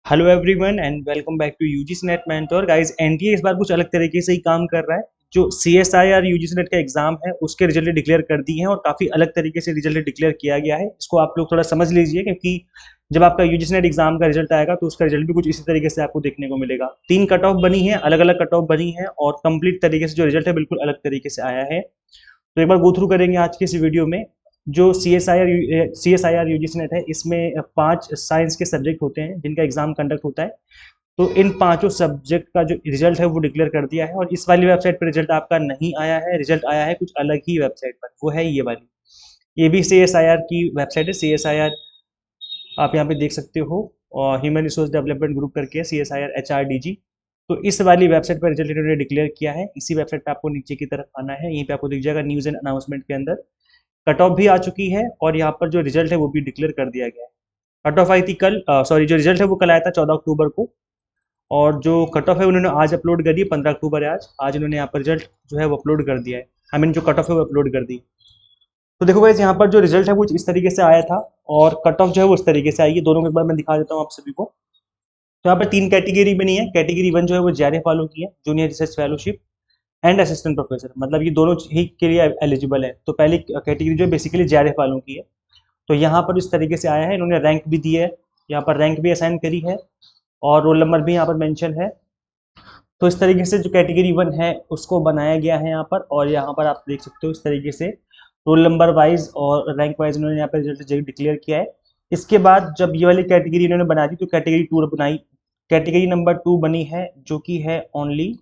Hello everyone and welcome back to UGC NET mentor guys. NTA इस बार कुछ अलग तरीके से ही काम कर रहा है। जो सीएसआईआर यूजीसी नेट का एग्जाम है उसके रिजल्ट डिक्लेयर कर दिए हैं और काफी अलग तरीके से रिजल्ट डिक्लेयर किया गया है। इसको आप लोग थोड़ा समझ लीजिए क्योंकि जब आपका यूजीसी नेट एग्जाम का रिजल्ट आएगा तो उसका रिजल्ट भी कुछ इसी तरीके से आपको देखने को मिलेगा। 3 कट ऑफ बनी है, अलग अलग कट ऑफ बनी है और कंप्लीट तरीके से जो रिजल्ट है बिल्कुल अलग तरीके से आया है। तो एक बार गो थ्रू करेंगे आज के इस वीडियो में। जो C S I R UGC NET है इसमें 5 साइंस के सब्जेक्ट होते हैं जिनका एग्जाम कंडक्ट होता है। तो इन पांचों सब्जेक्ट का जो रिजल्ट है वो डिक्लेयर कर दिया है और इस वाली वेबसाइट पर रिजल्ट आपका नहीं आया है, रिजल्ट आया है कुछ अलग ही वेबसाइट पर, वो है ये वाली। ये भी सीएसआईआर की वेबसाइट है। सीएसआईआर आप यहाँ पे देख सकते हो और ह्यूमन रिसोर्स डेवलपमेंट ग्रुप करके सीएसआईआर एचआरडीजी। तो इस वाली वेबसाइट पर रिजल्ट इन्होंने डिक्लेयर किया है। इसी वेबसाइट पे आपको नीचे की तरफ आना है, यहीं पे आपको दिख जाएगा न्यूज एंड अनाउंसमेंट के अंदर कट ऑफ भी आ चुकी है और यहाँ पर जो रिजल्ट है वो भी डिक्लेयर कर दिया गया है। कट ऑफ आई थी कल, सॉरी जो रिजल्ट है वो कल आया था 14 अक्टूबर को और जो कट ऑफ है उन्होंने आज अपलोड कर दी। 15 अक्टूबर है आज। आज इन्होंने यहाँ पर रिजल्ट जो है वो अपलोड कर दिया है। आई मीन जो कट ऑफ है वो अपलोड कर दी। तो देखो गाइस, यहाँ पर जो रिजल्ट है वो इस तरीके से आया था और कट ऑफ जो है वो इस तरीके से आई है। दोनों को एक बार मैं दिखा देता हूँ आप सभी को। तो यहाँ पर 3 कैटेगरी बनी है। कैटेगरी 1 जो है वो जेआरएफ वालों की है, junior research fellowship and assistant professor, मतलब ये दोनों ही के लिए एलिजिबल है। तो पहली कैटेगरी जो है बेसिकली जेआरएफ वालों की है। तो यहाँ पर इस तरीके से आया है, इन्होंने रैंक भी दी है, यहाँ पर रैंक भी असाइन करी है और रोल नंबर भी यहाँ पर मेंशन है। तो इस तरीके से जो कैटेगरी 1 है उसको बनाया गया है यहाँ पर और यहाँ पर आप देख सकते हो इस तरीके से रोल नंबर वाइज और रैंक वाइज इन्होंने यहाँ पर रिजल्ट डिक्लेयर किया है। इसके बाद जब ये वाली कैटेगरी इन्होंने बना दी तो कैटेगरी 2 बनाई। कैटेगरी नंबर 2 बनी है जो कि है ओनली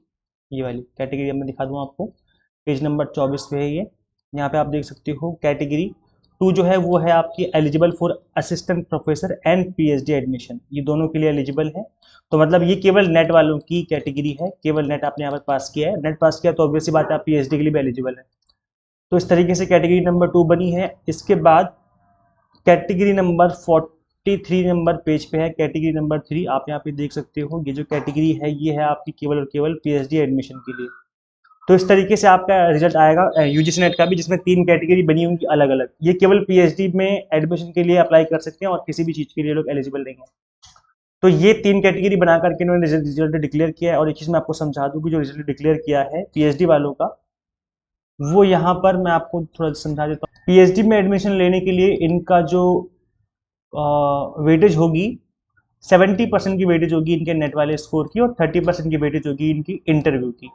ये वाली कैटेगरी। मैं दिखा दूँ आपको, पेज नंबर 24 पे है ये। यहाँ पे आप देख सकते हो कैटेगरी 2 जो है वो है आपकी eligible for assistant professor and PhD admission, ये दोनों के लिए एलिजिबल है। तो मतलब ये केवल नेट वालों की कैटेगरी है, केवल नेट आपने यहाँ पर पास किया है, नेट पास किया तो ऑब्वियस सी बात है आप पीएचडी के लिए भी एलिजिबल है। तो इस तरीके से कैटेगरी नंबर 2 बनी है। इसके बाद कैटेगरी नंबर 43 नंबर पेज पे है। कैटेगरी नंबर 3 आप यहाँ पे देख सकते हो, ये जो कैटेगरी है ये है आपकी केवल और केवल पीएचडी एडमिशन के लिए। तो इस तरीके से आपका रिजल्ट आएगा यूजीसी नेट का भी, जिसमें 3 कैटेगरी बनी होंगी अलग अलग। ये केवल पीएचडी में एडमिशन के लिए अप्लाई कर सकते हैं और किसी भी चीज़ के लिए लोग एलिजिबल नहीं है। तो ये 3 कैटेगरी बना करके इन्होंने रिजल्ट डिक्लेयर किया है। और एक चीज़ मैं आपको समझा दूँ कि जो रिजल्ट डिक्लेयर किया है पीएचडी वालों का, वो यहाँ पर मैं आपको थोड़ा समझा देता हूँ। पीएचडी में एडमिशन लेने के लिए इनका जो वेटेज होगी, 70% की वेटेज होगी इनके नेट वाले स्कोर की और 30% की वेटेज होगी इनकी इंटरव्यू की।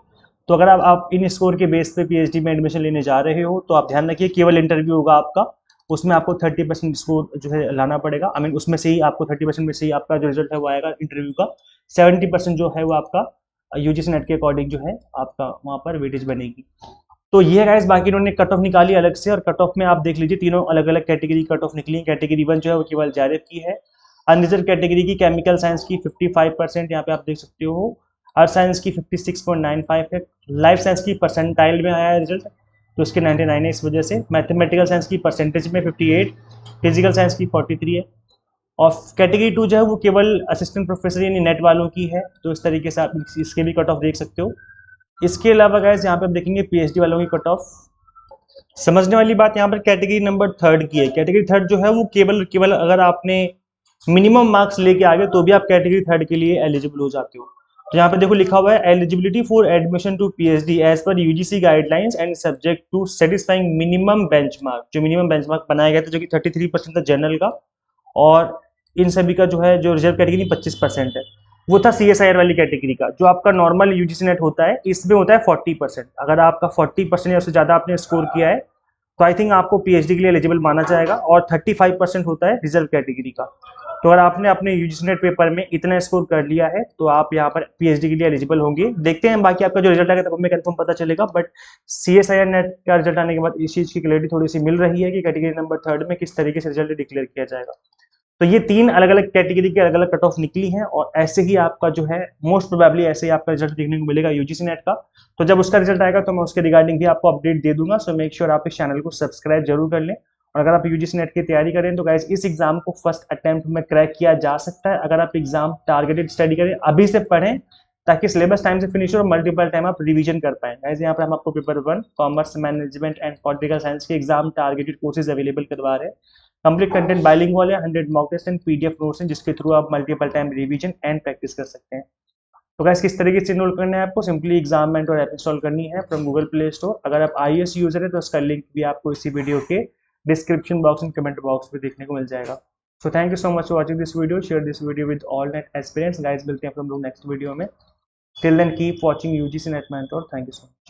तो अगर आप इन स्कोर के बेस पे पीएचडी में एडमिशन लेने जा रहे हो तो आप ध्यान रखिए केवल इंटरव्यू होगा आपका, उसमें आपको 30% स्कोर जो है लाना पड़ेगा। आई मीन उसमें से ही आपको 30% में से ही आपका जो रिजल्ट है वो आएगा इंटरव्यू का। 70% जो है वो आपका यूजीसी नेट के अकॉर्डिंग जो है आपका वहाँ पर वेटेज बनेगी। तो ये है गाइस, बाकी इन्होंने कट ऑफ निकाली अलग से और कट ऑफ में आप देख लीजिए तीनों अलग अलग कैटेगरी कट ऑफ निकली। कैटेगरी 1 जो है वो केवल जेआरएफ की है। अनरिजर्व कैटेगरी की केमिकल साइंस की 55% यहाँ पे आप देख सकते हो। अर्थ साइंस की 56.95 है। लाइफ साइंस की परसेंटाइल में आया है रिजल्ट, तो उसके 99 है इस वजह से। मैथमेटिकल साइंस की परसेंटेज में 58, फिजिकल साइंस की 43 है। और कैटेगरी 2 जो है वो केवल असिस्टेंट प्रोफेसर यानी नेट वालों की है। तो इस तरीके से आप इसके भी कट ऑफ देख सकते हो। इसके अलावा गाइस यहाँ पे आप देखेंगे पीएचडी वालों की कट ऑफ। समझने वाली बात यहाँ पर कैटेगरी नंबर 3 की है। कैटेगरी 3 जो है वो केवल केवल अगर आपने मिनिमम मार्क्स लेके आ गए तो भी आप कैटेगरी 3 के लिए एलिजिबल हो जाते हो। तो यहाँ पे देखो लिखा हुआ है eligibility for admission to PhD as per UGC guidelines and subject to satisfying minimum benchmark. जो मिनिमम बेंचमार्क बनाया गया था जो कि 33% था जनरल का और इन सभी का जो है जो रिजर्व कैटेगरी 25% है, वो था सीएसआईआर वाली कैटेगरी का। जो आपका नॉर्मल यूजीसी नेट होता है इसमें होता है 40%। अगर आपका 40% या उससे ज़्यादा आपने स्कोर किया है तो आई थिंक आपको पीएचडी के लिए एलिजिबल माना जाएगा और 35% होता है रिजर्व कैटेगरी का। तो अगर आपने अपने यूजीसी नेट पेपर में इतना स्कोर कर लिया है तो आप यहाँ पर पीएचडी के लिए एलिजिबल होंगे। देखते हैं बाकी आपका जो रिजल्ट आएगा तब हमें कंफर्म पता चलेगा। बट सीएसआईआर नेट का रिजल्ट आने के बाद इस चीज़ की क्लैरिटी थोड़ी सी मिल रही है कि कैटेगरी नंबर 3 में किस तरीके से रिजल्ट डिक्लेयर किया जाएगा। तो ये 3 अलग अलग कैटेगरी के अलग अलग कट ऑफ निकली हैं और ऐसे ही आपका जो है मोस्ट प्रोबेबली ऐसे ही आपका रिजल्ट देखने को मिलेगा यूजीसी नेट का। तो जब उसका रिजल्ट आएगा तो मैं उसके रिगार्डिंग भी आपको अपडेट दे दूंगा। सो मेक श्योर आप इस चैनल को सब्सक्राइब जरूर कर लें। और अगर आप यूजीसी नेट की तैयारी करें तो गाइस इस एग्जाम को फर्स्ट अटेम्प्ट में क्रैक किया जा सकता है अगर आप एग्जाम टारगेटेड स्टडी करें, अभी से पढ़ें ताकि सिलेबस टाइम से फिनिश हो और मल्टीपल टाइम आप रिवीजन कर पाएं। गाइस यहाँ पर हम आपको paper 1 commerce management and political science के एग्जाम टारगेटेड कोर्सेज अवेलेबल करवा रहे हैं। कंप्लीट कंटेंट बाइलिंगुअल है, 100 mock test and PDF notes हैं जिसके थ्रू आप multiple time revision and practice कर सकते हैं। तो गाइस किस तरीके से इनरोल करना है आपको, simply exam mentor app install करनी है फ्रॉम गूगल प्ले स्टोर। अगर आप iOS यूजर है तो उसका लिंक भी आपको इसी वीडियो के description box and comment box में देखने को मिल जाएगा। So thank you so much for watching this video, share this video with all NET aspirants. Guys मिलते हैं हम लोग नेक्स्ट वीडियो में। Till then keep watching UGC NET mentor. Thank you so much.